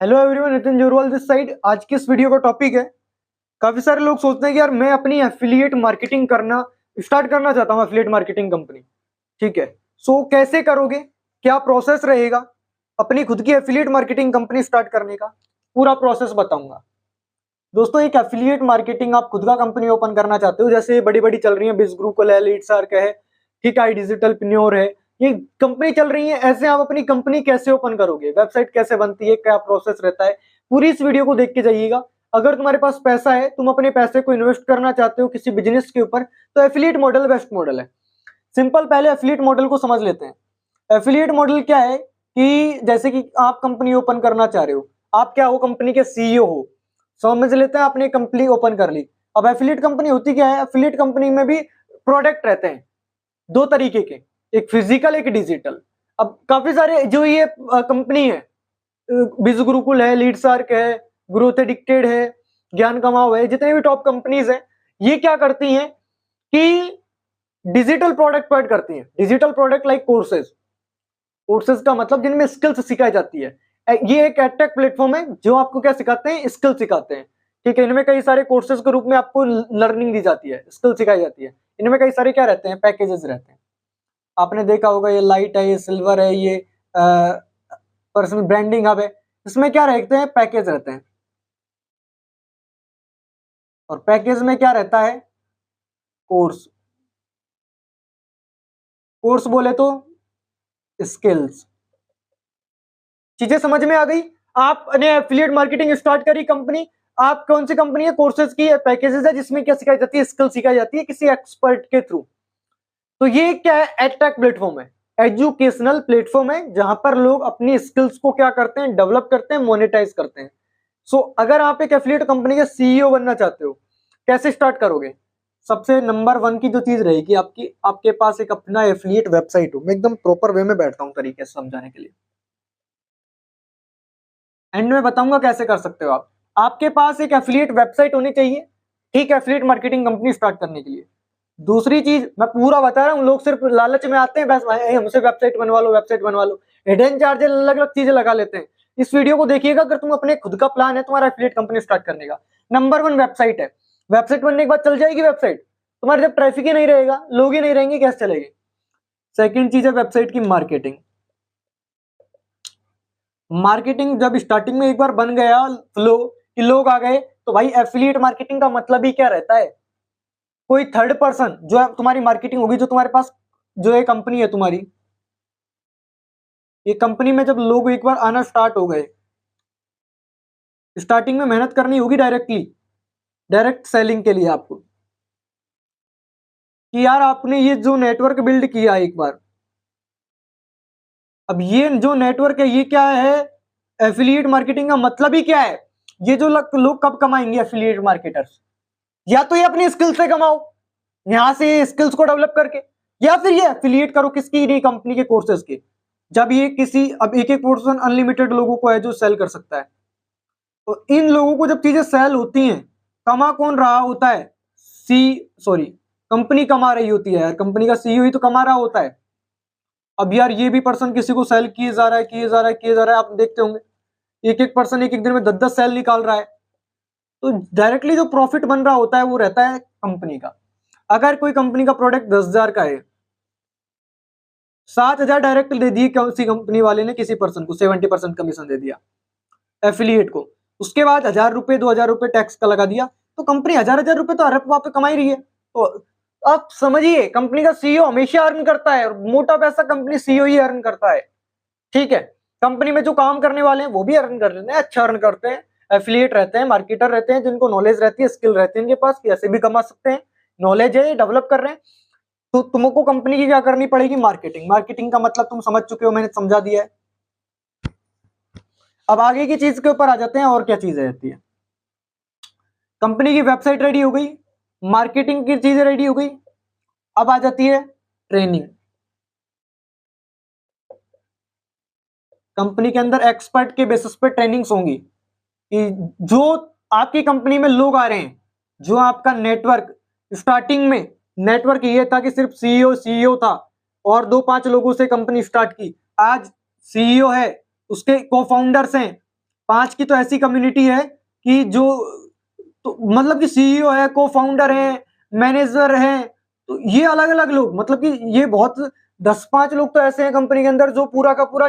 Hello everyone, Nitin Jorwal this side. आज की इस वीडियो का टॉपिक है, काफी सारे लोग सोचते हैं कि यार मैं अपनी एफिलिएट मार्केटिंग करना स्टार्ट करना चाहता हूँ, एफिलिएट मार्केटिंग कंपनी। ठीक है, सो कैसे करोगे, क्या प्रोसेस रहेगा अपनी खुद की एफिलिएट मार्केटिंग कंपनी स्टार्ट करने का, पूरा प्रोसेस बताऊंगा। दोस्तों, एक एफिलिएट मार्केटिंग आप खुद का कंपनी ओपन करना चाहते हो, जैसे बड़ी बड़ी चल रही है, बिज ग्रुप है, लीडसर्क है, ठीक है, डिजिटल पिन्योर है, ये कंपनी चल रही है। ऐसे आप अपनी कंपनी कैसे ओपन करोगे, वेबसाइट कैसे बनती है, क्या प्रोसेस रहता है, पूरी इस वीडियो को देख के जाइएगा। अगर तुम्हारे पास पैसा है, तुम अपने पैसे को इन्वेस्ट करना चाहते हो किसी बिजनेस के ऊपर, तो एफिलिएट मॉडल बेस्ट मॉडल है। सिंपल, पहले एफिलिएट मॉडल को समझ लेते हैं। एफिलिएट मॉडल क्या है कि जैसे कि आप कंपनी ओपन करना चाह रहे हो, आप क्या हो, कंपनी के सीईओ हो। समझ लेते हैं, आपने कंपनी ओपन कर ली। अब एफिलिएट कंपनी होती क्या है, एफिलिएट कंपनी में भी प्रोडक्ट रहते हैं दो तरीके के, एक फिजिकल एक डिजिटल। अब काफी सारे जो ये कंपनी है, बिज गुरुकुल है, लीडसर्क है, ग्रोथ एडिक्टेड है, ज्ञान कमाओ है, जितने भी टॉप कंपनीज हैं, ये क्या करती हैं कि डिजिटल प्रोडक्ट प्रोवाइड करती हैं। Digital product like courses. Courses का मतलब जिनमें स्किल्स सिखाई जाती है। ये एक एडटेक प्लेटफॉर्म है जो आपको क्या सिखाते हैं, स्किल सिखाते हैं। ठीक है, इनमें कई सारे कोर्सेज के रूप में आपको लर्निंग दी जाती है, स्किल सिखाई जाती है। इनमें कई सारे क्या रहते हैं, पैकेजेस रहते हैं। आपने देखा होगा, ये लाइट है, ये सिल्वर है, ये पर्सनल ब्रांडिंग हब है। इसमें क्या रहते हैं, पैकेज रहते हैं। और पैकेज में क्या रहता है, कोर्स। कोर्स बोले तो स्किल्स। चीजें समझ में आ गई। आपने एफिलिएट मार्केटिंग स्टार्ट करी कंपनी, आप कौन सी कंपनी है, कोर्सेज की पैकेजेस है, जिसमें क्या सिखाई जाती है, स्किल सिखाई जाती है किसी एक्सपर्ट के थ्रू। तो ये क्या है, एडटेक प्लेटफॉर्म है, एजुकेशनल प्लेटफॉर्म है, जहां पर लोग अपनी स्किल्स को क्या करते हैं, डेवलप करते हैं, मोनेटाइज करते हैं। सो अगर आप एक एफिलिएट कंपनी के सीईओ बनना चाहते हो, कैसे स्टार्ट करोगे। सबसे नंबर वन की जो चीज रहेगी आपकी, आपके पास एक अपना एफिलिएट वेबसाइट हो। मैं एकदम प्रॉपर वे में बैठता हूँ तरीके से समझाने के लिए, एंड में बताऊंगा कैसे कर सकते हो आप। आपके पास एक एफिलिएट वेबसाइट होनी चाहिए, ठीक है, एफिलिएट मार्केटिंग कंपनी स्टार्ट करने के लिए। दूसरी चीज मैं पूरा बता रहा हूँ, लोग सिर्फ लालच में आते हैं, बस भाई हमसे वेबसाइट बनवा लो, वेबसाइट बनवा लो, हिडन चार्जेस अलग अलग चीजें लगा लेते हैं। इस वीडियो को देखिएगा, अगर तुम अपने खुद का प्लान है तुम्हारा एफिलिएट कंपनी स्टार्ट करने का। नंबर वन वेबसाइट है। वेबसाइट बनने के बाद चल जाएगी वेबसाइट, तुम्हारे जब ट्रैफिक ही नहीं रहेगा, लोग ही नहीं रहेंगे, कैसे चलेगी। सेकंड चीज है वेबसाइट की मार्केटिंग। मार्केटिंग जब स्टार्टिंग में एक बार बन गया फ्लो कि लोग आ गए, तो भाई एफिलिएट मार्केटिंग का मतलब ही क्या रहता है, कोई थर्ड पर्सन जो है तुम्हारी मार्केटिंग होगी, जो तुम्हारे पास जो है कंपनी है तुम्हारी, ये कंपनी में जब लोग एक बार आना स्टार्ट हो गए, स्टार्टिंग में मेहनत करनी होगी डायरेक्टली, डायरेक्ट सेलिंग के लिए आपको, कि यार आपने ये जो नेटवर्क बिल्ड किया एक बार, अब ये जो नेटवर्क है ये क्या है, एफिलिएट मार्केटिंग का मतलब ही क्या है। ये जो लोग कब कमाएंगे एफिलिएट मार्केटर्स, या तो ये अपनी स्किल से कमाओ, यहां से स्किल्स को डेवलप करके, या फिर ये एफिलिएट करो किसकी, नहीं, कंपनी के कोर्सेज के। जब ये किसी, अब एक एक पर्सन अनलिमिटेड लोगों को है जो सेल कर सकता है, तो इन लोगों को जब चीजें सेल होती हैं, कमा कौन रहा होता है, सॉरी, कंपनी कमा रही होती है यार, कंपनी का सीईओ ही तो कमा रहा होता है। अब यार ये भी पर्सन किसी को सेल किए जा रहा है, किए जा रहा है, किए जा रहा है, आप देखते होंगे एक एक पर्सन एक एक दिन में 10-10 सेल निकाल रहा है। तो डायरेक्टली जो प्रॉफिट बन रहा होता है वो रहता है कंपनी का। अगर कोई कंपनी का प्रोडक्ट 10,000 का है, 7,000 डायरेक्ट दे दिए किसी कंपनी वाले ने, किसी पर्सन को 70% कमीशन दे दिया एफिलिएट को, उसके बाद 1,000 रुपए 2,000 रुपए टैक्स का लगा दिया, तो कंपनी 1,000 रुपए तो अरब वहां पे कमा ही रही है। तो आप समझिए, कंपनी का सीईओ हमेशा अर्न करता है, और मोटा पैसा कंपनी सीईओ ही अर्न करता है। ठीक है, कंपनी में जो काम करने वाले हैं वो भी अर्न कर रहे हैं, अच्छा अर्न करते हैं। एफिलिएट रहते हैं, मार्केटर रहते हैं, जिनको नॉलेज रहती है, स्किल रहती है इनके पास, कैसे भी कमा सकते हैं, नॉलेज है, डेवलप कर रहे हैं। तो तुमको कंपनी की क्या करनी पड़ेगी, मार्केटिंग। मार्केटिंग का मतलब तुम समझ चुके हो, मैंने समझा दिया है। अब आगे की चीज के ऊपर आ जाते हैं, और क्या चीजें रहती है। कंपनी की वेबसाइट रेडी हो गई, मार्केटिंग की चीजें रेडी हो गई, अब आ जाती है ट्रेनिंग। कंपनी के अंदर एक्सपर्ट के बेसिस पे ट्रेनिंग्स होंगी, कि जो आपकी कंपनी में लोग आ रहे हैं, जो आपका नेटवर्क, स्टार्टिंग में नेटवर्क ये था कि सिर्फ सीईओ था, और 2-5 लोगों से कंपनी स्टार्ट की। आज सीईओ है, उसके को फाउंडर्स हैं, 5 की तो ऐसी कम्युनिटी है कि जो तो मतलब कि सीईओ है, को फाउंडर है, मैनेजर है, तो ये अलग अलग लोग, मतलब कि ये बहुत 10-5 लोग तो ऐसे हैं कंपनी के अंदर जो पूरा का पूरा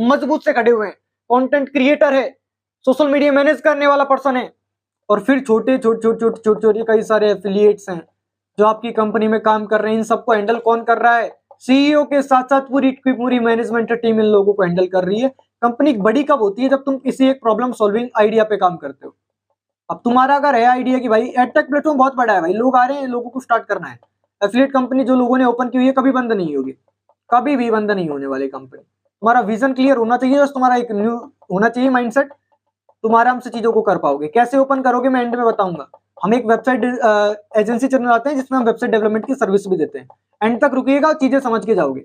मजबूत से खड़े हुए हैं। कंटेंट क्रिएटर है, सोशल मीडिया मैनेज करने वाला पर्सन है, और फिर छोटे छोटे छोटे छोटे छोटे छोटे कई सारे एफिलिएट्स हैं जो आपकी कंपनी में काम कर रहे हैं। इन सबको हैंडल कौन कर रहा है? सीईओ के साथ साथ पूरी की पूरी मैनेजमेंट टीम इन लोगों को हैंडल कर रही है। कंपनी बड़ी कब होती है? जब तुम किसी एक प्रॉब्लम सॉल्विंग आइडिया पे काम करते हो। अब तुम्हारा अगर है आइडिया कि भाई एडटेक प्लेटफॉर्म बहुत बड़ा है, भाई लोग आ रहे हैं, लोगों को स्टार्ट करना है, एफिलिएट कंपनी जो लोगों ने ओपन की हुई है कभी बंद नहीं होगी, कभी भी बंद नहीं होने वाली कंपनी। तुम्हारा विजन क्लियर होना चाहिए, बस तुम्हारा एक न्यू होना चाहिए माइंडसेट, तुम आराम से चीजों को कर पाओगे। कैसे ओपन करोगे मैं एंड में बताऊंगा। हम एक वेबसाइट एजेंसी चलाते हैं जिसमें हम वेबसाइट डेवलपमेंट की सर्विस भी देते हैं। एंड तक रुकिएगा, चीजें समझ के जाओगे।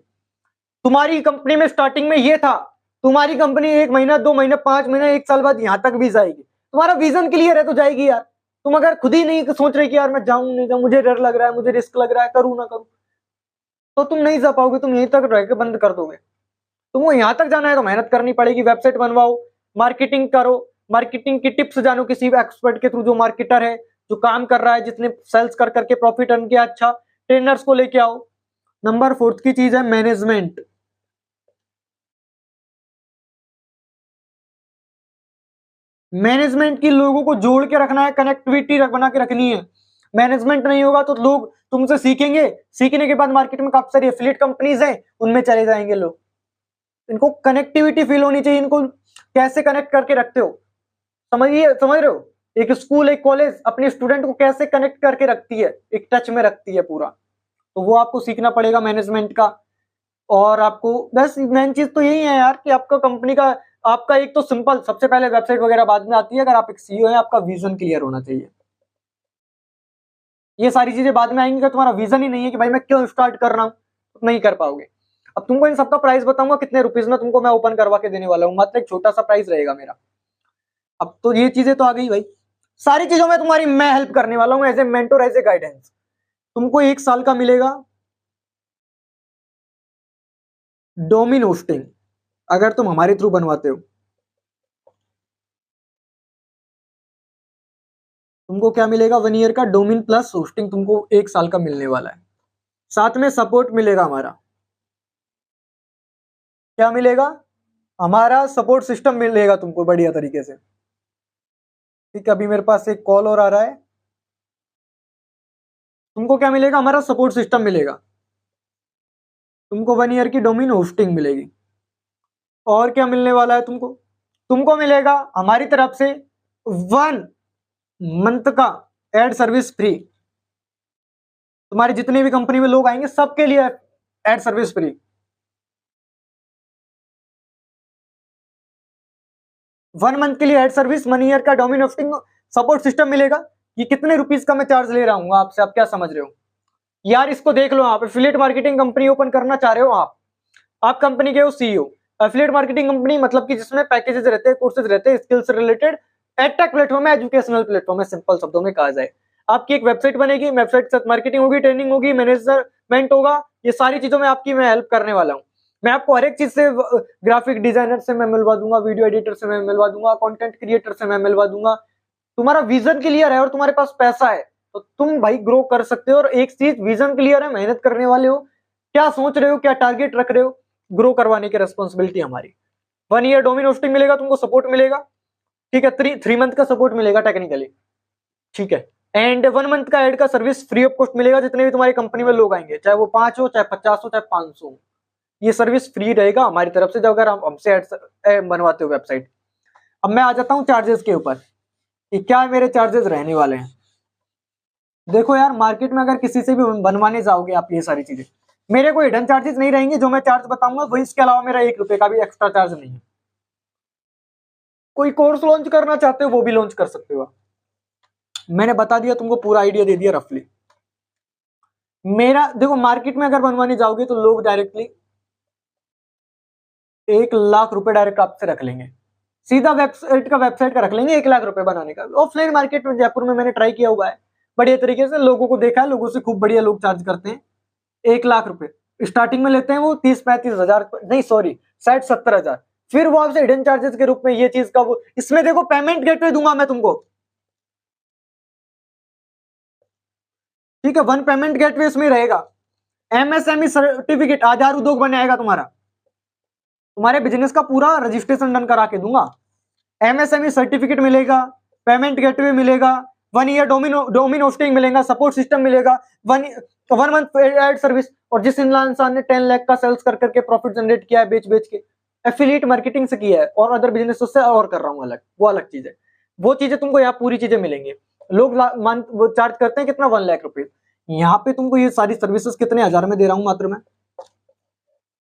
तुम्हारी कंपनी में स्टार्टिंग में ये था, तुम्हारी कंपनी 1 महीना 2 महीना 5 महीना 1 साल बाद यहां तक भी जाएगी। तुम्हारा विजन क्लियर है तो जाएगी यार। तुम अगर खुद ही नहीं सोच रहे कि यार मैं जाऊं नहीं जाऊं, मुझे डर लग रहा है, मुझे रिस्क लग रहा है, करूं ना करूं, तो तुम नहीं जा पाओगे, तुम यहीं तक रह के बंद कर दोगे। तुमको यहां तक जाना है तो मेहनत करनी पड़ेगी, वेबसाइट बनवाओ, मार्केटिंग करो, मार्केटिंग की टिप्स जानो किसी एक्सपर्ट के थ्रू जो मार्केटर है, जो काम कर रहा है, जिसने सेल्स कर करके प्रॉफिट अर्न किया, अच्छा ट्रेनर्स को लेके आओ। नंबर 4 की चीज है मैनेजमेंट। मैनेजमेंट की लोगों को जोड़ के रखना है, कनेक्टिविटी बना के रखनी है। मैनेजमेंट नहीं होगा तो लोग तुमसे सीखेंगे, सीखने के बाद मार्केट में काफी सारी एफिलिएट कंपनीज हैं, उनमें चले जाएंगे लोग। इनको कनेक्टिविटी फील होनी चाहिए, इनको कैसे कनेक्ट करके रखते हो, समझिए, समझ रहे हो? एक स्कूल एक कॉलेज अपने स्टूडेंट को कैसे कनेक्ट करके रखती है, एक टच में रखती है पूरा, तो वो आपको सीखना पड़ेगा मैनेजमेंट का। और आपको बस मेन चीज तो यही है यार कि आपका कंपनी का, आपका एक तो सिंपल, सबसे पहले वेबसाइट वगैरह बाद में आती है। अगर आप एक सीईओ है, आपका विजन क्लियर होना चाहिए। ये सारी चीजें बाद में आएंगी, तुम्हारा विजन ही नहीं है कि भाई मैं क्यों स्टार्ट कर रहा हूं, तो नहीं कर पाओगे। अब तुमको इन सबका प्राइस बताऊंगा कितने रुपीज में तुमको मैं ओपन करवा के देने वाला हूँ, मात्र एक छोटा सा प्राइस रहेगा मेरा। अब तो ये चीजें तो आ गई भाई, सारी चीजों में तुम्हारी मैं हेल्प करने वाला हूँ as a mentor, as a guidance. तुमको 1 साल का मिलेगा डोमेन होस्टिंग, अगर तुम हमारे थ्रू बनवाते हो। तुमको क्या मिलेगा? 1 ईयर का डोमेन प्लस होस्टिंग तुमको 1 साल का मिलने वाला है। साथ में सपोर्ट मिलेगा हमारा। क्या मिलेगा? हमारा सपोर्ट सिस्टम मिलेगा तुमको बढ़िया तरीके से। ठीक है, अभी मेरे पास एक कॉल और आ रहा है। तुमको क्या मिलेगा? हमारा सपोर्ट सिस्टम मिलेगा। तुमको 1 ईयर की डोमेन होस्टिंग मिलेगी। और क्या मिलने वाला है तुमको? तुमको मिलेगा हमारी तरफ से 1 मंथ का एड सर्विस फ्री। तुम्हारे जितने भी कंपनी में लोग आएंगे सबके लिए एड सर्विस फ्री। 1 मंथ के लिए एड सर्विस, 1 ईयर का डोमेन होस्टिंग सपोर्ट सिस्टम मिलेगा। ये कितने रुपीज का मैं चार्ज ले रहा हूँ आपसे, आप क्या समझ रहे हो यार? इसको देख लो, आप एफिलिएट मार्केटिंग कंपनी ओपन करना चाह रहे हो, आप कंपनी के हो सीईओ। एफिलिएट मार्केटिंग कंपनी मतलब कि जिसमें पैकेजेस रहते हैं, कोर्सेज रहते हैं, स्किल्स रिलेटेड एडटेक प्लेटफॉर्म है, एजुकेशनल प्लेटफॉर्म है, सिंपल शब्दों में कहा जाए। आपकी एक वेबसाइट बनेगी, वेबसाइट के साथ मार्केटिंग होगी, ट्रेनिंग होगी, मैनेजमेंट होगा, ये सारी चीजों में आपकी मैं हेल्प करने वाला हूँ। मैं आपको हर एक चीज से, ग्राफिक डिजाइनर से मैं मिलवा दूंगा, वीडियो एडिटर से मैं मिलवा दूंगा, कंटेंट क्रिएटर से मैं मिलवा दूंगा। तुम्हारा विजन क्लियर है और तुम्हारे पास पैसा है तो तुम भाई ग्रो कर सकते हो। और एक चीज, विजन क्लियर है, मेहनत करने वाले हो, क्या सोच रहे हो, क्या टारगेट रख रहे हो, ग्रो करवाने की रिस्पॉन्सिबिलिटी हमारी। 1 ईयर डोमेन होस्टिंग मिलेगा तुमको, सपोर्ट मिलेगा, ठीक है, 3 मंथ का सपोर्ट मिलेगा टेक्निकली, ठीक है। एंड 1 मंथ का एड का सर्विस फ्री ऑफ कॉस्ट मिलेगा। जितने भी तुम्हारी कंपनी में लोग आएंगे, चाहे वो 5 हो, चाहे 50 हो, चाहे 500 हो, ये सर्विस फ्री रहेगा हमारी तरफ से, जब अगर हम हमसे एड बनवाते हो वेबसाइट। अब मैं आ जाता हूँ चार्जेस के ऊपर कि क्या मेरे चार्जेस रहने वाले हैं। देखो यार, मार्केट में अगर किसी से भी बनवाने जाओगे आप ये सारी चीजें, मेरे कोई हिडन चार्जेस नहीं रहेंगे। जो मैं चार्ज बताऊंगा वही, इसके अलावा मेरा 1 रुपए का भी एक्स्ट्रा चार्ज नहीं है। कोई कोर्स लॉन्च करना चाहते हो वो भी लॉन्च कर सकते हो। मैंने बता दिया तुमको, पूरा आइडिया दे दिया रफली। मेरा देखो, मार्केट में अगर बनवाने जाओगे तो लोग डायरेक्टली 1 लाख रुपए डायरेक्ट आपसे रख लेंगे, सीधा वेबसाइट का रख लेंगे 1 लाख रुपए बनाने का। ऑफलाइन मार्केट में जयपुर में मैंने ट्राई किया हुआ है, बढ़िया तरीके से लोगों को देखा है, लोगों से खूब बढ़िया लोग चार्ज करते हैं। 1 लाख रुपए स्टार्टिंग में लेते हैं वो, 30-35 हजार, नहीं सॉरी 60-70 हजार। फिर वो आपसे हिडन चार्जेस के रूप में ये चीज का वो, इसमें देखो पेमेंट गेटवे दूंगा मैं तुमको, ठीक है, 1 पेमेंट गेटवे इसमें रहेगा। एमएसएमई सर्टिफिकेट, आधार उद्योग बनाएगा तुम्हारा, तुम्हारे बिजनेस का पूरा रजिस्ट्रेशन डन करा के दूंगा। एमएसएमई सर्टिफिकेट मिलेगा, पेमेंट गेटवे मिलेगा, 1 ईयर डोमेन होस्टिंग मिलेगा, सपोर्ट सिस्टम मिलेगा, 1 मंथ एड सर्विस। और जिस इंसान ने 10 लाख का सेल्स कर करके प्रॉफिट जनरेट किया है बेच बेच के, एफिलिएट मार्केटिंग से किया है, और अदर बिजनेस से और कर रहा हूं अलग, वो अलग चीज है। वो चीजें तुमको यहाँ पूरी चीजें मिलेंगी। लोग मंथ वो चार्ज करते हैं कितना, 1 लाख रुपए। यहाँ पे तुमको ये सारी सर्विसेज कितने हजार में दे रहा हूं, मात्र मैं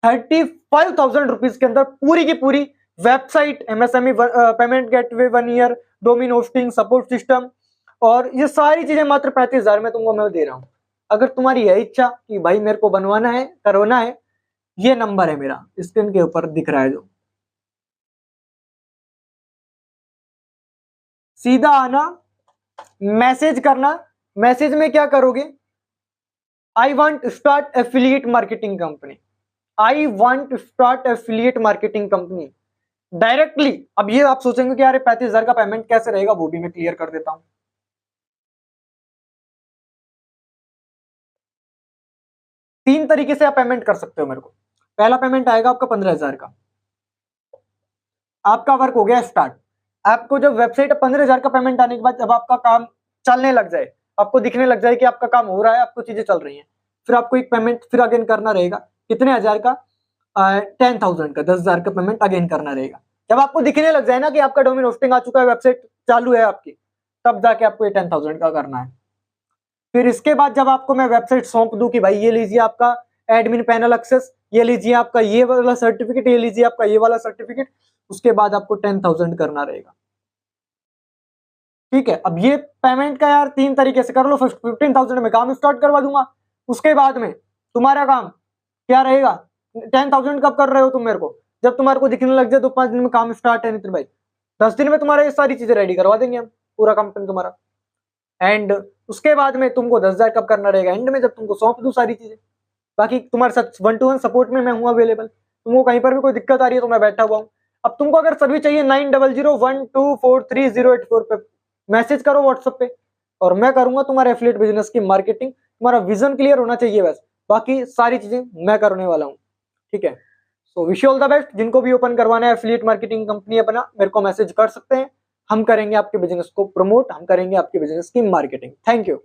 35,000 रुपीज के अंदर पूरी की पूरी website, MSME payment gateway, 1 year domain hosting, support system, और ये सारी चीजें मात्र 35,000 में तुमको मैं दे रहा हूं। अगर तुम्हारी है इच्छा कि भाई मेरे को बनवाना है, करवाना है, ये नंबर है मेरा, स्क्रीन के ऊपर दिख रहा है जो, सीधा आना, मैसेज करना। मैसेज में क्या करोगे, I want start affiliate marketing company, I want start affiliate marketing company directly. अब ये आप सोचेंगे कि यार 35,000 का पेमेंट कैसे रहेगा, वो भी मैं क्लियर कर देता हूं। 3 तरीके से आप पेमेंट कर सकते हो मेरे को। पहला पेमेंट आएगा आपका 15,000 का, आपका वर्क हो गया स्टार्ट। आपको जब वेबसाइट 15,000 का पेमेंट आने के बाद जब आपका काम चलने लग जाए, आपको दिखने लग जाए कि आपका काम हो रहा है, आपको चीजें चल रही हैं, फिर आपको एक पेमेंट फिर अगेन करना रहेगा। कितने हजार का, 10,000 का, 10,000 का पेमेंट अगेन करना रहेगा। जब आपको दिखने लग जाए ना कि आपका डोमेन होस्टिंग आ चुका है, वेबसाइट चालू है आपकी, तब जाके आपको ये 10,000 का करना है। फिर इसके बाद जब आपको मैं वेबसाइट सौंप दूं कि भाई ये लीजिए आपका एडमिन पैनल एक्सेस, ये लीजिए आपका ये वाला सर्टिफिकेट, ये लीजिए आपका ये वाला सर्टिफिकेट, उसके बाद आपको 10,000 करना रहेगा। ठीक है, अब ये पेमेंट का यार 3 तरीके से कर लो। फर्स्ट 15,000 में काम स्टार्ट करवा दूंगा, उसके बाद में तुम्हारा काम क्या रहेगा, 10,000 कब कर रहे हो तुम मेरे को, जब तुम्हारे को दिखने लग जाए तो 5 दिन में काम स्टार्ट है नितिन भाई, 10 दिन में तुम्हारा ये सारी चीजें रेडी करवा देंगे हम, पूरा कंपनी तुम्हारा। एंड उसके बाद में तुमको 10,000 कब करना रहेगा, एंड में जब तुमको सौंप दूं सारी चीजें। बाकी तुम्हारे साथ 1-to-1 सपोर्ट में मैं हूं अवेलेबल, तुमको कहीं पर भी कोई दिक्कत आ रही है तो मैं बैठा हुआ हूं। अब तुमको अगर सर्विस चाहिए 9001243084 पे मैसेज करो व्हाट्सएप पे, और मैं करूंगा तुम्हारे एफिलिएट बिजनेस की मार्केटिंग। तुम्हारा विजन क्लियर होना चाहिए बस, बाकी सारी चीजें मैं करने वाला हूँ। ठीक है, so wish you all the best. जिनको भी ओपन करवाना है एफिलिएट मार्केटिंग कंपनी अपना, मेरे को मैसेज कर सकते हैं, हम करेंगे आपके बिजनेस को प्रमोट, हम करेंगे आपके बिजनेस की मार्केटिंग। Thank you.